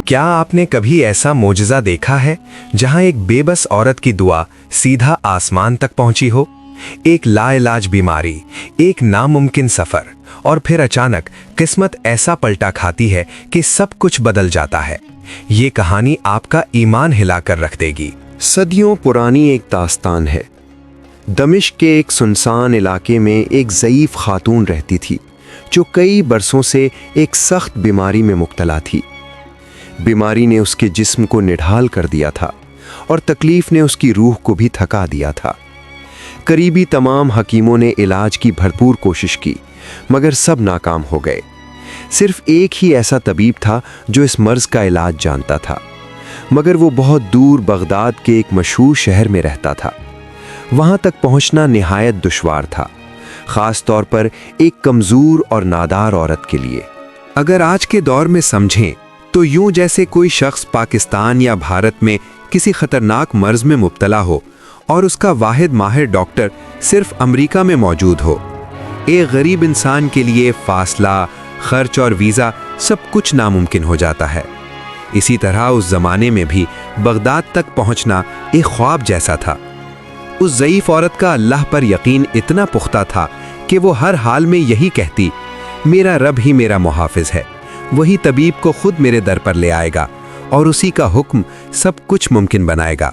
क्या आपने कभी ऐसा मोजज़ा देखा है जहां एक बेबस औरत की दुआ सीधा आसमान तक पहुंची हो? एक लाइलाज बीमारी, एक नामुमकिन सफर, और फिर अचानक किस्मत ऐसा पलटा खाती है कि सब कुछ बदल जाता है। ये कहानी आपका ईमान हिलाकर रख देगी। सदियों पुरानी एक दास्तान है। दमिश्क के एक सुनसान इलाके में एक ज़ईफ़ खातून रहती थी जो कई बरसों से एक सख्त बीमारी में मुब्तला थी। बीमारी ने उसके जिस्म को निढाल कर दिया था और तकलीफ ने उसकी रूह को भी थका दिया था। करीबी तमाम हकीमों ने इलाज की भरपूर कोशिश की, मगर सब नाकाम हो गए। सिर्फ एक ही ऐसा तबीब था जो इस मर्ज का इलाज जानता था, मगर वो बहुत दूर बगदाद के एक मशहूर शहर में रहता था। वहाँ तक पहुँचना निहायत दुश्वार था, ख़ास तौर पर एक कमज़ोर और नादार औरत के लिए। अगर आज के दौर में समझें तो यूं जैसे कोई शख्स पाकिस्तान या भारत में किसी खतरनाक मर्ज में मुब्तला हो और उसका वाहिद माहिर डॉक्टर सिर्फ अमेरिका में मौजूद हो। एक गरीब इंसान के लिए फासला, खर्च और वीज़ा सब कुछ नामुमकिन हो जाता है। इसी तरह उस ज़माने में भी बगदाद तक पहुंचना एक ख्वाब जैसा था। उस ज़ईफ़ औरत का अल्लाह पर यकीन इतना पुख्ता था कि वो हर हाल में यही कहती, मेरा रब ही मेरा मुहाफ़िज़ है, वही तबीब को खुद मेरे दर पर ले आएगा और उसी का हुक्म सब कुछ मुमकिन बनाएगा।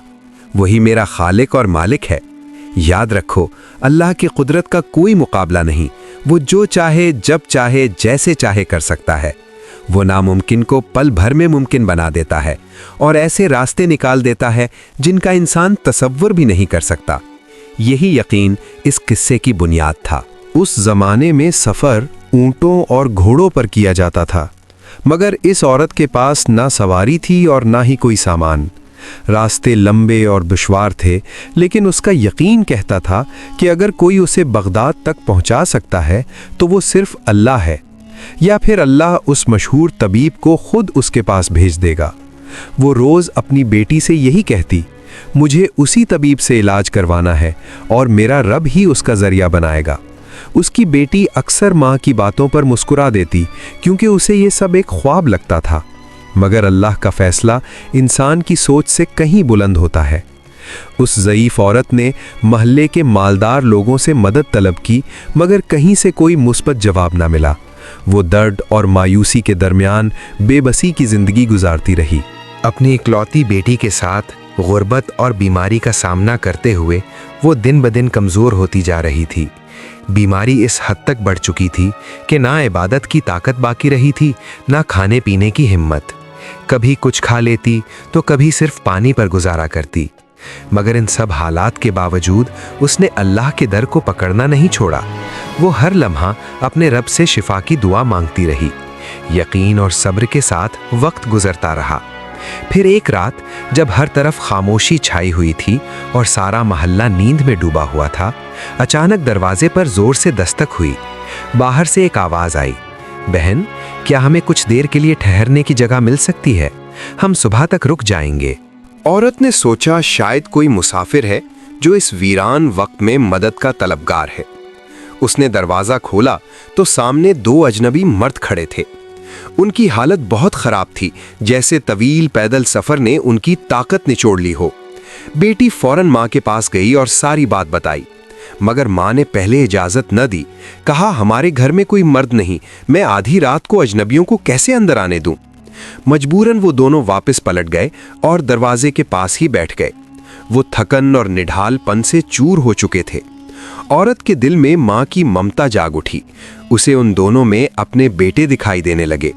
वही मेरा खालिक और मालिक है। याद रखो, अल्लाह की कुदरत का कोई मुकाबला नहीं। वो जो चाहे, जब चाहे, जैसे चाहे कर सकता है। वो नामुमकिन को पल भर में मुमकिन बना देता है और ऐसे रास्ते निकाल देता है जिनका इंसान तसव्वुर भी नहीं कर सकता। यही यकीन इस किस्से की बुनियाद था। उस ज़माने में सफ़र ऊँटों और घोड़ों पर किया जाता था, मगर इस औरत के पास ना सवारी थी और ना ही कोई सामान। रास्ते लंबे और दुश्वार थे, लेकिन उसका यकीन कहता था कि अगर कोई उसे बगदाद तक पहुंचा सकता है तो वो सिर्फ अल्लाह है, या फिर अल्लाह उस मशहूर तबीब को खुद उसके पास भेज देगा। वो रोज़ अपनी बेटी से यही कहती, मुझे उसी तबीब से इलाज करवाना है और मेरा रब ही उसका ज़रिया बनाएगा। उसकी बेटी अक्सर माँ की बातों पर मुस्कुरा देती, क्योंकि उसे ये सब एक ख्वाब लगता था। मगर अल्लाह का फ़ैसला इंसान की सोच से कहीं बुलंद होता है। उस ज़ईफ़ औरत ने महल्ले के मालदार लोगों से मदद तलब की, मगर कहीं से कोई मुस्बत जवाब ना मिला। वो दर्द और मायूसी के दरमियान बेबसी की ज़िंदगी गुजारती रही। अपनी इकलौती बेटी के साथ गुर्बत और बीमारी का सामना करते हुए वो दिन ब दिन कमज़ोर होती जा रही थी। बीमारी इस हद तक बढ़ चुकी थी कि ना इबादत की ताकत बाकी रही थी, ना खाने पीने की हिम्मत। कभी कुछ खा लेती तो कभी सिर्फ पानी पर गुजारा करती। मगर इन सब हालात के बावजूद उसने अल्लाह के दर को पकड़ना नहीं छोड़ा। वो हर लम्हा अपने रब से शिफा की दुआ मांगती रही। यकीन और सब्र के साथ वक्त गुजरता रहा। फिर एक रात जब हर तरफ खामोशी छाई हुई थी और सारा मोहल्ला नींद में डूबा हुआ था, अचानक दरवाजे पर जोर से दस्तक हुई। बाहर से एक आवाज़ आई, बहन, क्या हमें कुछ देर के लिए ठहरने की जगह मिल सकती है? हम सुबह तक रुक जाएंगे। औरत ने सोचा शायद कोई मुसाफिर है जो इस वीरान वक्त में मदद का तलबगार है। उसने दरवाज़ा खोला तो सामने दो अजनबी मर्द खड़े थे। उनकी हालत बहुत ख़राब थी, जैसे तवील पैदल सफ़र ने उनकी ताकत निचोड़ ली हो। बेटी फ़ौरन माँ के पास गई और सारी बात बताई, मगर माँ ने पहले इजाज़त न दी। कहा, हमारे घर में कोई मर्द नहीं, मैं आधी रात को अजनबियों को कैसे अंदर आने दूँ? मजबूरन वो दोनों वापस पलट गए और दरवाजे के पास ही बैठ गए। वो थकन और निढालपन से चूर हो चुके थे। औरत के दिल में माँ की ममता जाग उठी। उसे उन दोनों में अपने बेटे दिखाई देने लगे।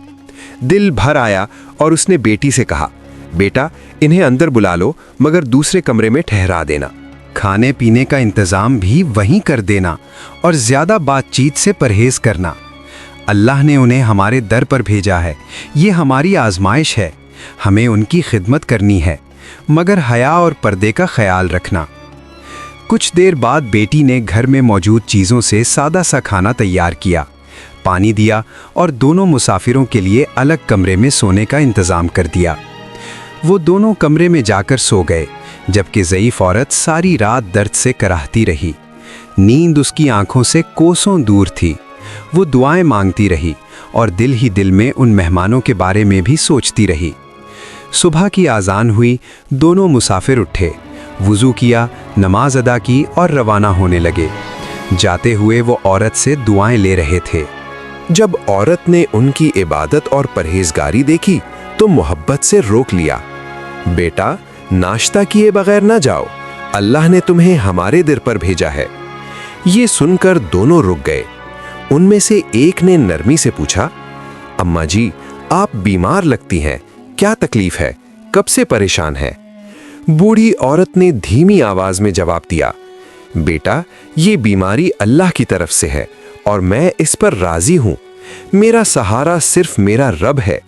दिल भर आया और उसने बेटी से कहा, बेटा, इन्हें अंदर बुला लो, मगर दूसरे कमरे में ठहरा देना। खाने पीने का इंतज़ाम भी वहीं कर देना और ज़्यादा बातचीत से परहेज़ करना। अल्लाह ने उन्हें हमारे दर पर भेजा है, ये हमारी आजमाइश है। हमें उनकी खिदमत करनी है, मगर हया और पर्दे का ख्याल रखना। कुछ देर बाद बेटी ने घर में मौजूद चीज़ों से सादा सा खाना तैयार किया, पानी दिया और दोनों मुसाफिरों के लिए अलग कमरे में सोने का इंतज़ाम कर दिया। वो दोनों कमरे में जाकर सो गए, जबकि ज़ईफ़ औरत सारी रात दर्द से कराहती रही। नींद उसकी आंखों से कोसों दूर थी। वो दुआएं मांगती रही और दिल ही दिल में उन मेहमानों के बारे में भी सोचती रही। सुबह की आज़ान हुई, दोनों मुसाफिर उठे, वुज़ू किया, नमाज अदा की और रवाना होने लगे। जाते हुए वो औरत से दुआएं ले रहे थे। जब औरत ने उनकी इबादत और परहेजगारी देखी तो मोहब्बत से रोक लिया। बेटा, नाश्ता किए बगैर ना जाओ, अल्लाह ने तुम्हें हमारे दर पर भेजा है। ये सुनकर दोनों रुक गए। उनमें से एक ने नरमी से पूछा, अम्मा जी, आप बीमार लगती हैं, क्या तकलीफ है, कब से परेशान है? बूढ़ी औरत ने धीमी आवाज में जवाब दिया, बेटा, ये बीमारी अल्लाह की तरफ से है और मैं इस पर राजी हूं। मेरा सहारा सिर्फ मेरा रब है।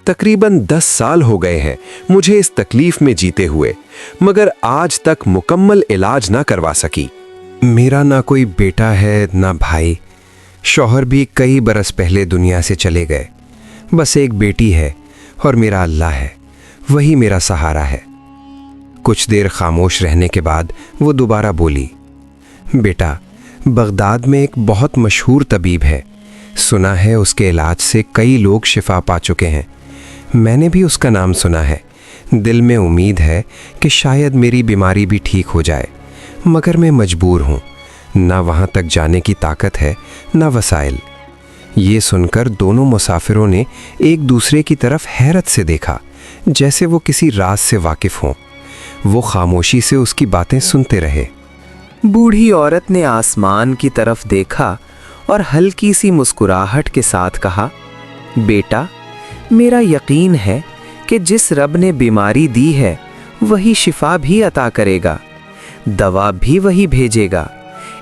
तकरीबन 10 साल हो गए हैं मुझे इस तकलीफ में जीते हुए, मगर आज तक मुकम्मल इलाज ना करवा सकी। मेरा ना कोई बेटा है ना भाई, शौहर भी कई बरस पहले दुनिया से चले गए। बस एक बेटी है और मेरा अल्लाह है, वही मेरा सहारा है। कुछ देर खामोश रहने के बाद वो दोबारा बोली, बेटा, बगदाद में एक बहुत मशहूर तबीब है, सुना है उसके इलाज से कई लोग शिफा पा चुके हैं। मैंने भी उसका नाम सुना है। दिल में उम्मीद है कि शायद मेरी बीमारी भी ठीक हो जाए, मगर मैं मजबूर हूँ। ना वहाँ तक जाने की ताकत है ना वसाइल। ये सुनकर दोनों मुसाफिरों ने एक दूसरे की तरफ हैरत से देखा, जैसे वो किसी राज से वाकिफ हों। वो खामोशी से उसकी बातें सुनते रहे। बूढ़ी औरत ने आसमान की तरफ देखा और हल्की सी मुस्कुराहट के साथ कहा, बेटा, मेरा यकीन है कि जिस रब ने बीमारी दी है वही शिफा भी अता करेगा, दवा भी वही भेजेगा।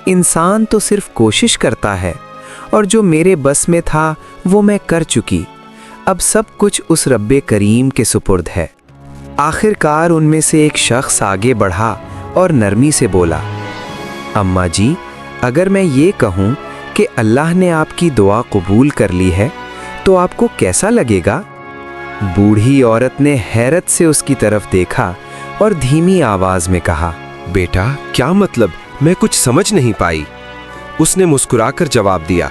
इंसान तो सिर्फ कोशिश करता है और जो मेरे बस में था वो मैं कर चुकी। अब सब कुछ उस रब्बे करीम के सुपुर्द है। आखिरकार उनमें से एक शख्स आगे बढ़ा और नरमी से बोला, अम्मा जी, अगर मैं ये कहूँ कि अल्लाह ने आपकी दुआ कबूल कर ली है तो आपको कैसा लगेगा? बूढ़ी औरत ने हैरत से उसकी तरफ देखा और धीमी आवाज में कहा, बेटा, क्या मतलब? मैं कुछ समझ नहीं पाई। उसने मुस्कुराकर जवाब दिया,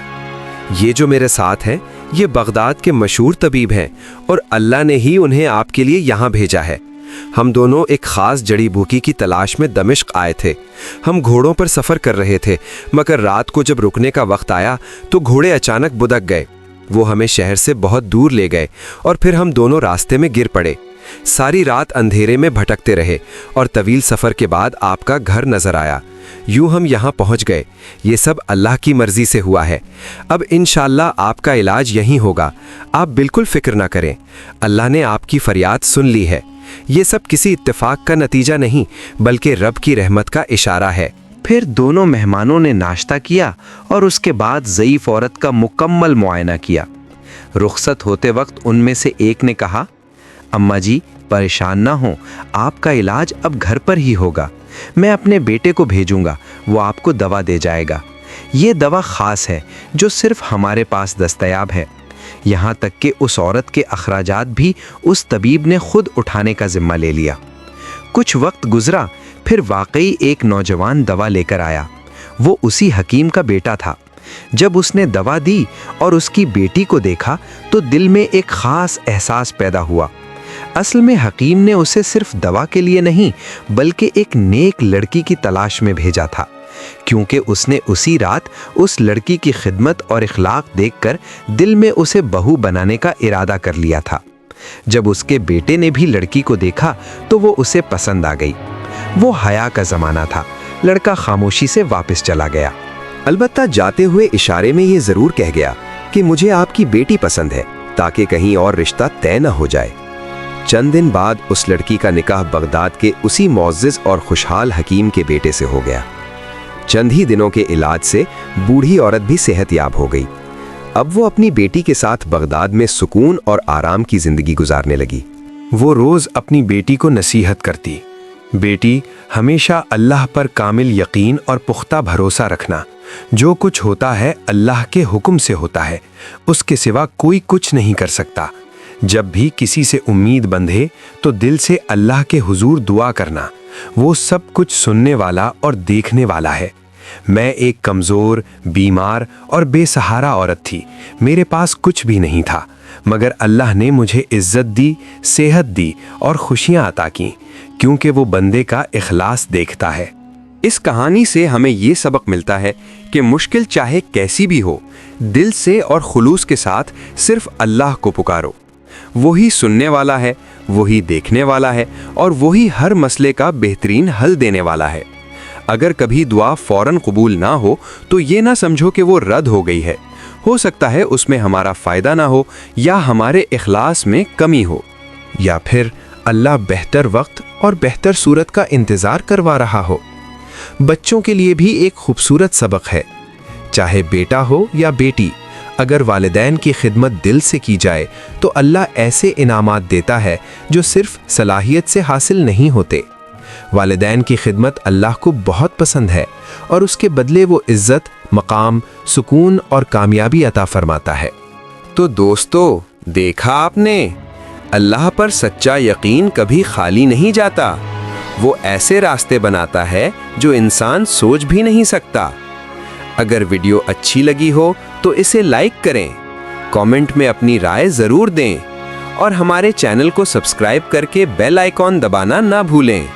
ये जो मेरे साथ हैं ये बगदाद के मशहूर तबीब हैं और अल्लाह ने ही उन्हें आपके लिए यहाँ भेजा है। हम दोनों एक खास जड़ी बूटी की तलाश में दमिश्क आए थे। हम घोड़ों पर सफ़र कर रहे थे, मगर रात को जब रुकने का वक्त आया तो घोड़े अचानक बुदक गए। वो हमें शहर से बहुत दूर ले गए और फिर हम दोनों रास्ते में गिर पड़े। सारी रात अंधेरे में भटकते रहे और तवील सफ़र के बाद आपका घर नज़र आया। यूं हम यहाँ पहुँच गए। ये सब अल्लाह की मर्ज़ी से हुआ है। अब इंशाअल्लाह आपका इलाज यहीं होगा। आप बिल्कुल फ़िक्र ना करें। अल्लाह ने आपकी फरियाद सुन ली है। ये सब किसी इत्तेफाक का नतीजा नहीं, बल्कि रब की रहमत का इशारा है। फिर दोनों मेहमानों ने नाश्ता किया और उसके बाद ज़ईफ़ औरत का मुकम्मल मुआयना किया। रुखसत होते वक्त उनमें से एक ने कहा, अम्मा जी, परेशान ना हो, आपका इलाज अब घर पर ही होगा। मैं अपने बेटे को भेजूंगा, वो आपको दवा दे जाएगा। ये दवा ख़ास है जो सिर्फ हमारे पास दस्तयाब है। यहाँ तक कि उस औरत के अखराजात भी उस तबीब ने खुद उठाने का जिम्मा ले लिया। कुछ वक्त गुजरा, फिर वाकई एक नौजवान दवा लेकर आया। वो उसी हकीम का बेटा था। जब उसने दवा दी और उसकी बेटी को देखा तो दिल में एक ख़ास एहसास पैदा हुआ। असल में हकीम ने उसे सिर्फ दवा के लिए नहीं, बल्कि एक नेक लड़की की तलाश में भेजा था, क्योंकि उसने उसी रात उस लड़की की खिदमत और इखलाक देखकर दिल में उसे बहू बनाने का इरादा कर लिया था। जब उसके बेटे ने भी लड़की को देखा तो वो उसे पसंद आ गई। वो हया का ज़माना था। लड़का खामोशी से वापस चला गया। अलबत्ता जाते हुए इशारे में ये ज़रूर कह गया कि मुझे आपकी बेटी पसंद है, ताकि कहीं और रिश्ता तय न हो जाए। चंद दिन बाद उस लड़की का निकाह बगदाद के उसी मुअज़्ज़िज़ और खुशहाल हकीम के बेटे से हो गया। चंद ही दिनों के इलाज से बूढ़ी औरत भी सेहतयाब हो गई। अब वो अपनी बेटी के साथ बगदाद में सुकून और आराम की जिंदगी गुजारने लगी। वो रोज़ अपनी बेटी को नसीहत करती, बेटी, हमेशा अल्लाह पर कामिल यकीन और पुख्ता भरोसा रखना। जो कुछ होता है अल्लाह के हुक्म से होता है, उसके सिवा कोई कुछ नहीं कर सकता। जब भी किसी से उम्मीद बंधे तो दिल से अल्लाह के हुजूर दुआ करना, वो सब कुछ सुनने वाला और देखने वाला है। میں ایک کمزور، بیمار اور بے سہارا عورت تھی، میرے پاس کچھ بھی نہیں تھا، مگر اللہ نے مجھے عزت دی، صحت دی اور خوشیاں عطا کیں، کیونکہ وہ بندے کا اخلاص دیکھتا ہے۔ اس کہانی سے ہمیں یہ سبق ملتا ہے کہ مشکل چاہے کیسی بھی ہو، دل سے اور خلوص کے ساتھ صرف اللہ کو پکارو۔ وہی سننے والا ہے، وہی دیکھنے والا ہے اور وہی ہر مسئلے کا بہترین حل دینے والا ہے۔ اگر کبھی دعا فوراً قبول نہ ہو تو یہ نہ سمجھو کہ وہ رد ہو گئی ہے، ہو سکتا ہے اس میں ہمارا فائدہ نہ ہو یا ہمارے اخلاص میں کمی ہو، یا پھر اللہ بہتر وقت اور بہتر صورت کا انتظار کروا رہا ہو۔ بچوں کے لیے بھی ایک خوبصورت سبق ہے، چاہے بیٹا ہو یا بیٹی، اگر والدین کی خدمت دل سے کی جائے تو اللہ ایسے انعامات دیتا ہے جو صرف صلاحیت سے حاصل نہیں ہوتے۔ والدین کی خدمت اللہ کو بہت پسند ہے اور اس کے بدلے وہ عزت، مقام، سکون اور کامیابی عطا فرماتا ہے۔ تو دوستو، دیکھا آپ نے، اللہ پر سچا یقین کبھی خالی نہیں جاتا، وہ ایسے راستے بناتا ہے جو انسان سوچ بھی نہیں سکتا۔ اگر ویڈیو اچھی لگی ہو تو اسے لائک کریں، کامنٹ میں اپنی رائے ضرور دیں اور ہمارے چینل کو سبسکرائب کر کے بیل آئیکن دبانا نہ بھولیں۔